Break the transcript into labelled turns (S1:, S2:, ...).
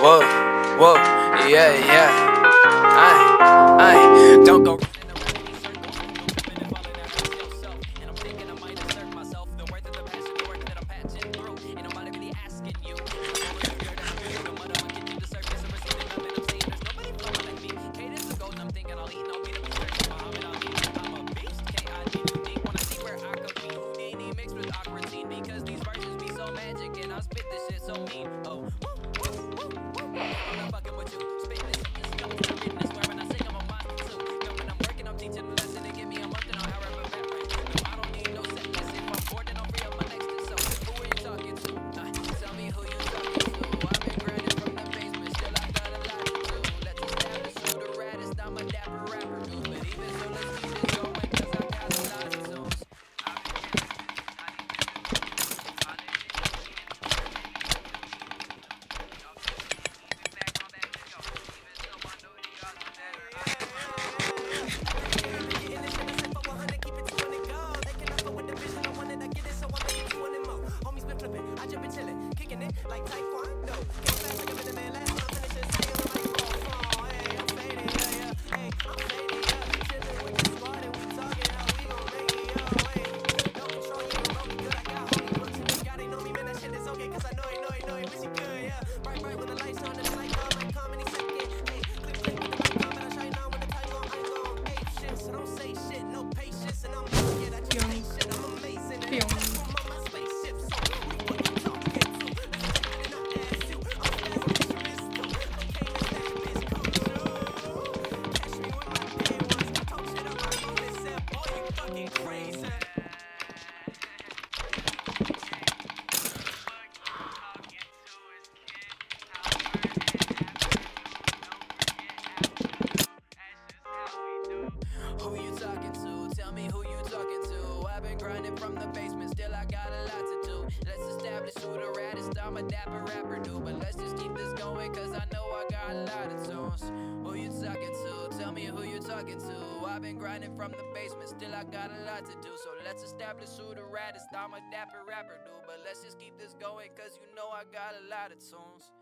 S1: Whoa, whoa, yeah, yeah. Don't go. Who you talking to? Tell me who you talking to. I've been grinding from the basement, still I got a lot to do. Let's establish who the raddest, I'm a dapper rapper dude. But let's just keep this going, cause I know I got a lot of tunes. Who you talking to? Tell me who you talking to. I've been grinding from the basement, still I got a lot to do. So let's establish who the raddest, I'm a dapper rapper dude. But let's just keep this going, cause you know I got a lot of tunes.